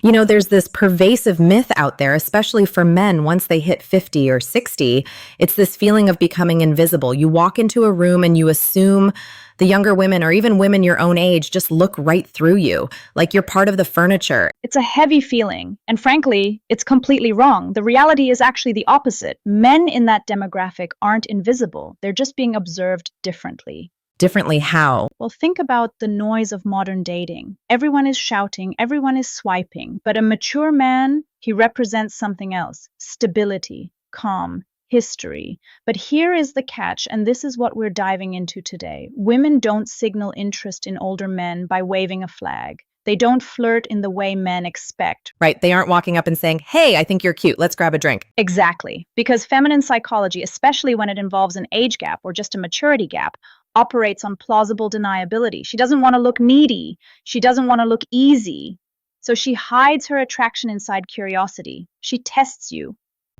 You know, there's this pervasive myth out there, especially for men once they hit 50 or 60. It's this feeling of becoming invisible. You walk into a room and you assume the younger women or even women your own age just look right through you, like you're part of the furniture. It's a heavy feeling, and frankly, it's completely wrong. The reality is actually the opposite. Men in that demographic aren't invisible, they're just being observed differently. Differently how? Well, think about the noise of modern dating. Everyone is shouting, everyone is swiping, but a mature man, he represents something else: stability, calm, history. But here is the catch, and this is what we're diving into today. Women don't signal interest in older men by waving a flag. They don't flirt in the way men expect. Right. They aren't walking up and saying, "Hey, I think you're cute. Let's grab a drink." Exactly. Because feminine psychology, especially when it involves an age gap or just a maturity gap, operates on plausible deniability. She doesn't want to look needy. She doesn't want to look easy. So she hides her attraction inside curiosity. She tests you.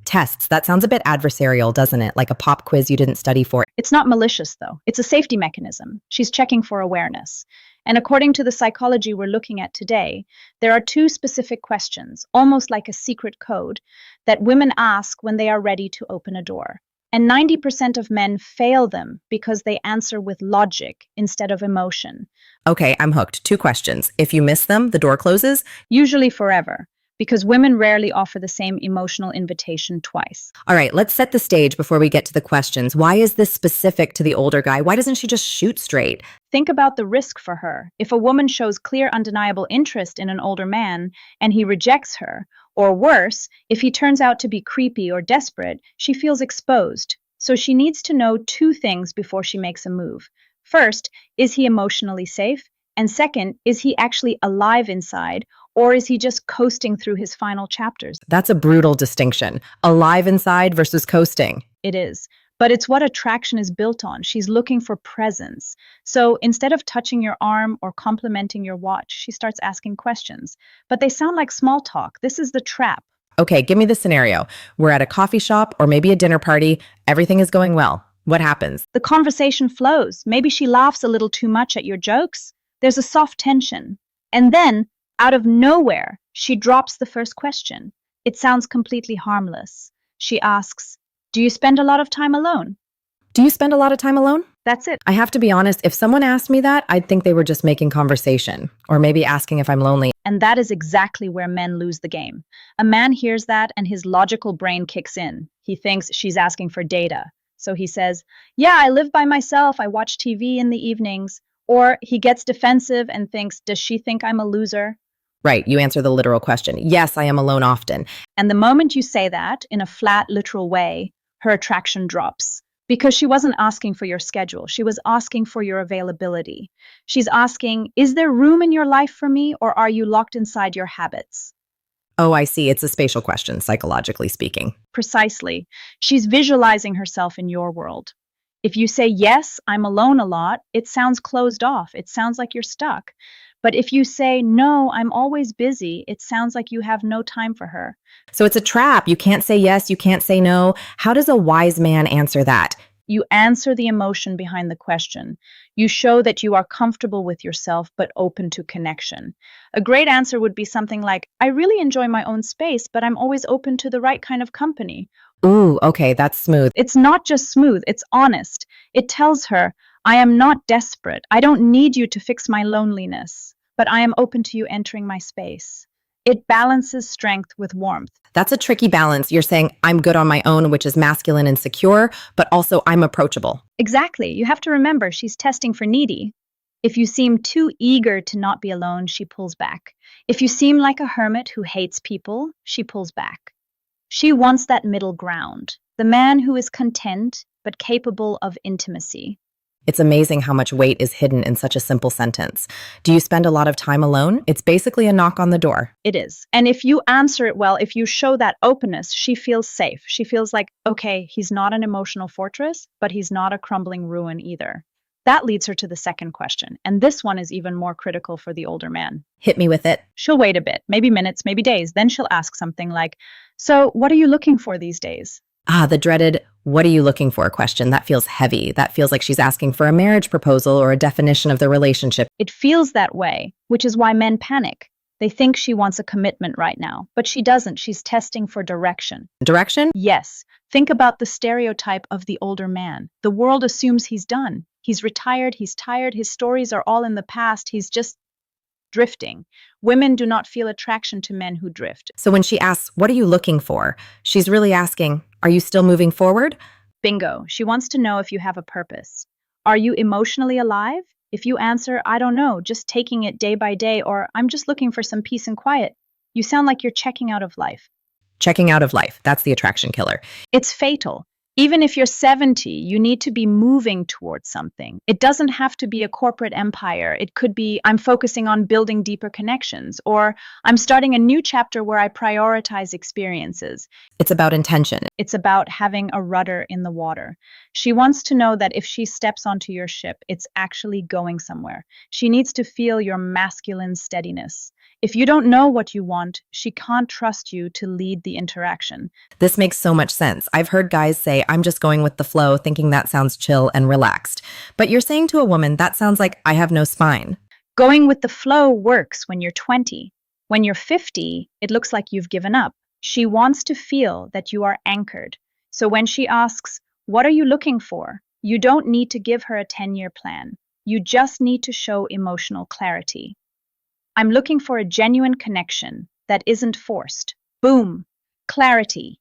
Tests. That sounds a bit adversarial, doesn't it? Like a pop quiz you didn't study for. It's not malicious, though. It's a safety mechanism. She's checking for awareness. And according to the psychology we're looking at today, there are two specific questions, almost like a secret code, that women ask when they are ready to open a door. And 90% of men fail them because they answer with logic instead of emotion. Okay, I'm hooked. Two questions. If you miss them, the door closes? Usually forever, because women rarely offer the same emotional invitation twice. All right, let's set the stage before we get to the questions. Why is this specific to the older guy? Why doesn't she just shoot straight? Think about the risk for her. If a woman shows clear, undeniable interest in an older man and he rejects her, or worse, if he turns out to be creepy or desperate, she feels exposed. So she needs to know two things before she makes a move. First, is he emotionally safe? And second, is he actually alive inside, or is he just coasting through his final chapters? That's a brutal distinction. Alive inside versus coasting. It is. But it's what attraction is built on. She's looking for presence. So instead of touching your arm or complimenting your watch, she starts asking questions. But they sound like small talk. This is the trap. Okay, give me the scenario. We're at a coffee shop or maybe a dinner party. Everything is going well. What happens? The conversation flows. Maybe she laughs a little too much at your jokes. There's a soft tension. And then, out of nowhere, she drops the first question. It sounds completely harmless. She asks, "Do you spend a lot of time alone?" Do you spend a lot of time alone? That's it. I have to be honest, if someone asked me that, I'd think they were just making conversation or maybe asking if I'm lonely. And that is exactly where men lose the game. A man hears that and his logical brain kicks in. He thinks she's asking for data. So he says, "Yeah, I live by myself. I watch TV in the evenings." Or he gets defensive and thinks, "Does she think I'm a loser?" Right, you answer the literal question. Yes, I am alone often. And the moment you say that in a flat, literal way, her attraction drops. Because she wasn't asking for your schedule. She was asking for your availability. She's asking, is there room in your life for me, or are you locked inside your habits? Oh, I see. It's a spatial question, psychologically speaking. Precisely. She's visualizing herself in your world. If you say, "Yes, I'm alone a lot," it sounds closed off. It sounds like you're stuck. But if you say, "No, I'm always busy," it sounds like you have no time for her. So it's a trap. You can't say yes, you can't say no. How does a wise man answer that? You answer the emotion behind the question. You show that you are comfortable with yourself but open to connection. A great answer would be something like, "I really enjoy my own space, but I'm always open to the right kind of company." Ooh, okay, that's smooth. It's not just smooth, it's honest. It tells her, "I am not desperate. I don't need you to fix my loneliness, but I am open to you entering my space." It balances strength with warmth. That's a tricky balance. You're saying I'm good on my own, which is masculine and secure, but also I'm approachable. Exactly. You have to remember she's testing for needy. If you seem too eager to not be alone, she pulls back. If you seem like a hermit who hates people, she pulls back. She wants that middle ground, the man who is content but capable of intimacy. It's amazing how much weight is hidden in such a simple sentence. Do you spend a lot of time alone? It's basically a knock on the door. It is. And if you answer it well, if you show that openness, she feels safe. She feels like, okay, he's not an emotional fortress, but he's not a crumbling ruin either. That leads her to the second question. And this one is even more critical for the older man. Hit me with it. She'll wait a bit, maybe minutes, maybe days. Then she'll ask something like, "So what are you looking for these days?" Ah, the dreaded, "what are you looking for?" question. That feels heavy. That feels like she's asking for a marriage proposal or a definition of the relationship. It feels that way, which is why men panic. They think she wants a commitment right now, but she doesn't. She's testing for direction. Direction? Yes, think about the stereotype of the older man. The world assumes he's done. He's retired, he's tired, his stories are all in the past, he's just drifting. Women do not feel attraction to men who drift. So when she asks, "What are you looking for?" she's really asking, "Are you still moving forward?" Bingo, she wants to know if you have a purpose. Are you emotionally alive? If you answer, I don't know, just taking it day by day, or I'm just looking for some peace and quiet, you sound like you're checking out of life. Checking out of life. That's the attraction killer. It's fatal. Even if you're 70, you need to be moving towards something. It doesn't have to be a corporate empire. It could be, I'm focusing on building deeper connections, or I'm starting a new chapter where I prioritize experiences. It's about intention. It's about having a rudder in the water. She wants to know that if she steps onto your ship, it's actually going somewhere. She needs to feel your masculine steadiness. If you don't know what you want, she can't trust you to lead the interaction. This makes so much sense. I've heard guys say, "I'm just going with the flow," thinking that sounds chill and relaxed. But you're saying to a woman, that sounds like I have no spine. Going with the flow works when you're 20. When you're 50, it looks like you've given up. She wants to feel that you are anchored. So when she asks, "What are you looking for?" you don't need to give her a 10-year plan. You just need to show emotional clarity. I'm looking for a genuine connection that isn't forced. Boom. Clarity.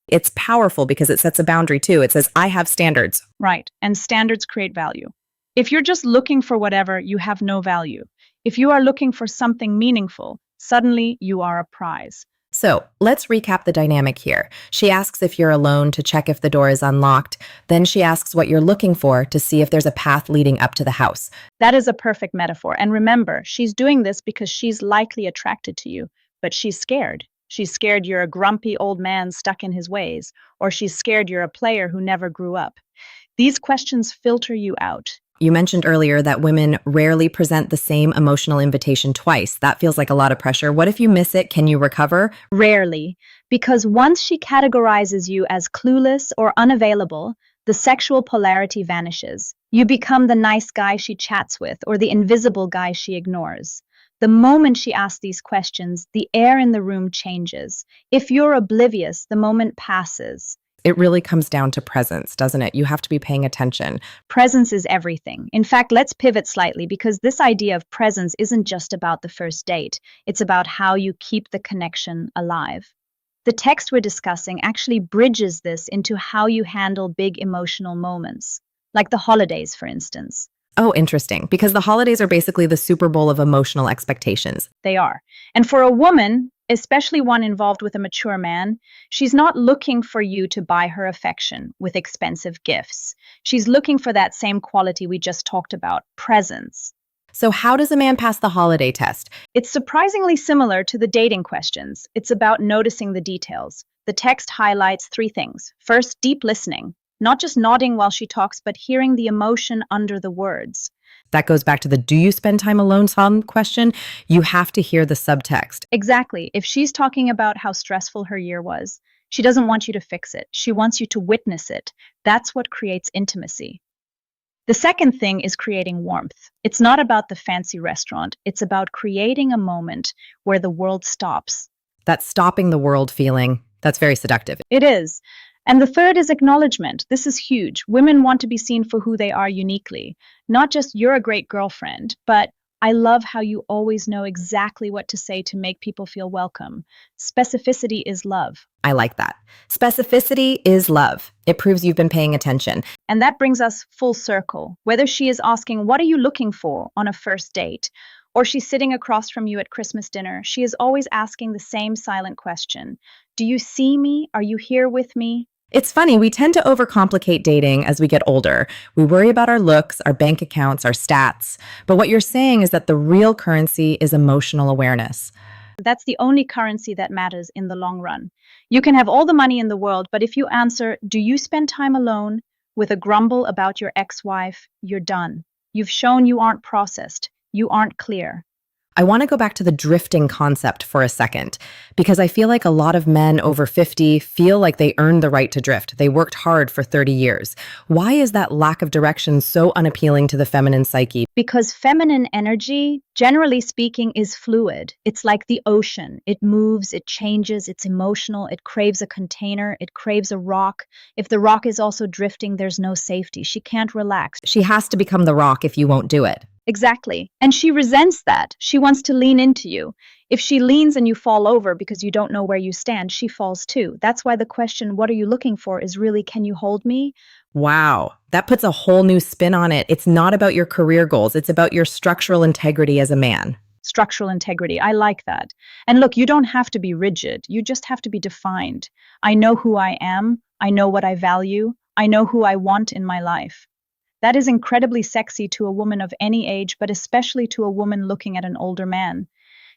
It's powerful because it sets a boundary too. It says, I have standards. Right. And standards create value. If you're just looking for whatever, you have no value. If you are looking for something meaningful, suddenly you are a prize. So let's recap the dynamic here. She asks if you're alone to check if the door is unlocked. Then she asks what you're looking for to see if there's a path leading up to the house. That is a perfect metaphor. And remember, she's doing this because she's likely attracted to you, but she's scared. She's scared you're a grumpy old man stuck in his ways, or she's scared you're a player who never grew up. These questions filter you out. You mentioned earlier that women rarely present the same emotional invitation twice. That feels like a lot of pressure. What if you miss it? Can you recover? Rarely, because once she categorizes you as clueless or unavailable, the sexual polarity vanishes. You become the nice guy she chats with or the invisible guy she ignores. The moment she asks these questions, the air in the room changes. If you're oblivious, the moment passes. It really comes down to presence, doesn't it? You have to be paying attention. Presence is everything. In fact, let's pivot slightly because this idea of presence isn't just about the first date. It's about how you keep the connection alive. The text we're discussing actually bridges this into how you handle big emotional moments, like the holidays, for instance. Oh, interesting. Because the holidays are basically the Super Bowl of emotional expectations. They are. And for a woman, especially one involved with a mature man, she's not looking for you to buy her affection with expensive gifts. She's looking for that same quality we just talked about, presence. So how does a man pass the holiday test? It's surprisingly similar to the dating questions. It's about noticing the details. The text highlights 3 things. First, deep listening. Not just nodding while she talks, but hearing the emotion under the words. That goes back to the "do you spend time alone" question. You have to hear the subtext. Exactly. If she's talking about how stressful her year was, she doesn't want you to fix it. She wants you to witness it. That's what creates intimacy. The second thing is creating warmth. It's not about the fancy restaurant. It's about creating a moment where the world stops. That stopping the world feeling, that's very seductive. It is. And the third is acknowledgement. This is huge. Women want to be seen for who they are uniquely. Not just "you're a great girlfriend," but "I love how you always know exactly what to say to make people feel welcome." Specificity is love. I like that. Specificity is love. It proves you've been paying attention. And that brings us full circle. Whether she is asking, "What are you looking for?" on a first date, or she's sitting across from you at Christmas dinner, she is always asking the same silent question. Do you see me? Are you here with me? It's funny, we tend to overcomplicate dating as we get older. We worry about our looks, our bank accounts, our stats. But what you're saying is that the real currency is emotional awareness. That's the only currency that matters in the long run. You can have all the money in the world, but if you answer, "Do you spend time alone?" with a grumble about your ex-wife, you're done. You've shown you aren't processed. You aren't clear. I want to go back to the drifting concept for a second, Because I feel like a lot of men over 50 feel like they earned the right to drift. They worked hard for 30 years. Why is that lack of direction so unappealing to the feminine psyche? Because feminine energy, generally speaking, is fluid. It's like the ocean. It moves, it changes, it's emotional, it craves a container, it craves a rock. If the rock is also drifting, there's no safety. She can't relax. She has to become the rock if you won't do it. Exactly. And she resents that. She wants to lean into you. If she leans and you fall over because you don't know where you stand, she falls too. That's why the question, what are you looking for, is really, can you hold me? Wow, that puts a whole new spin on it. It's not about your career goals, it's about your structural integrity as a man. Structural integrity. I like that. And look, you don't have to be rigid. You just have to be defined. I know who I am. I know what I value. I know who I want in my life. That is incredibly sexy to a woman of any age, but especially to a woman looking at an older man.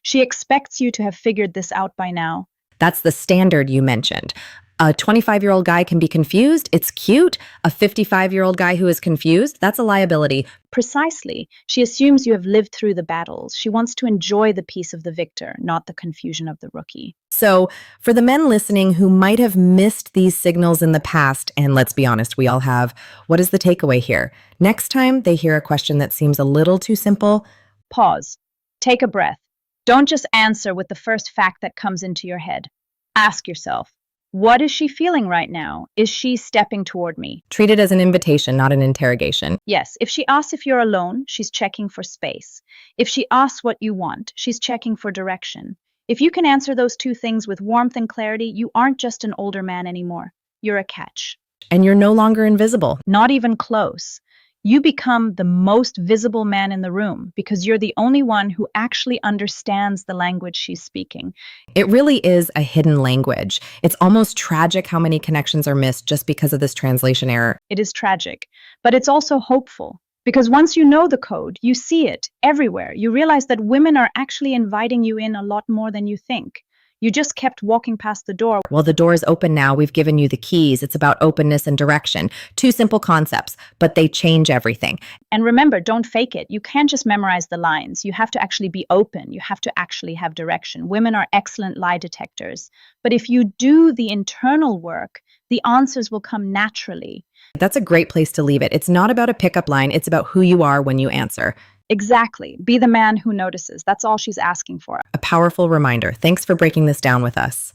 She expects you to have figured this out by now. That's the standard you mentioned. A 25-year-old guy can be confused. It's cute. A 55-year-old guy who is confused, that's a liability. Precisely. She assumes you have lived through the battles. She wants to enjoy the peace of the victor, not the confusion of the rookie. So, for the men listening who might have missed these signals in the past, and let's be honest, we all have, what is the takeaway here? Next time they hear a question that seems a little too simple, Pause. Take a breath. Don't just answer with the first fact that comes into your head. Ask yourself, what is she feeling right now? Is she stepping toward me? treat it as an invitation, not an interrogation. Yes, if she asks if you're alone, she's checking for space. If she asks what you want, she's checking for direction. If you can answer those two things with warmth and clarity, you aren't just an older man anymore. You're a catch. And you're no longer invisible. Not even close. You become the most visible man in the room because you're the only one who actually understands the language she's speaking. It really is a hidden language. It's almost tragic how many connections are missed just because of this translation error. It is tragic, but it's also hopeful because once you know the code, you see it everywhere. You realize that women are actually inviting you in a lot more than you think. You just kept walking past the door. Well, the door is open now. We've given you the keys. It's about openness and direction. Two simple concepts, but they change everything. And remember, don't fake it. You can't just memorize the lines. You have to actually be open. You have to actually have direction. Women are excellent lie detectors. But if you do the internal work, the answers will come naturally. That's a great place to leave it. It's not about a pickup line. It's about who you are when you answer. Exactly. Be the man who notices. That's all she's asking for. A powerful reminder. Thanks for breaking this down with us.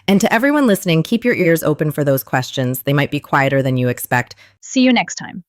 And to everyone listening, keep your ears open for those questions. They might be quieter than you expect. See you next time.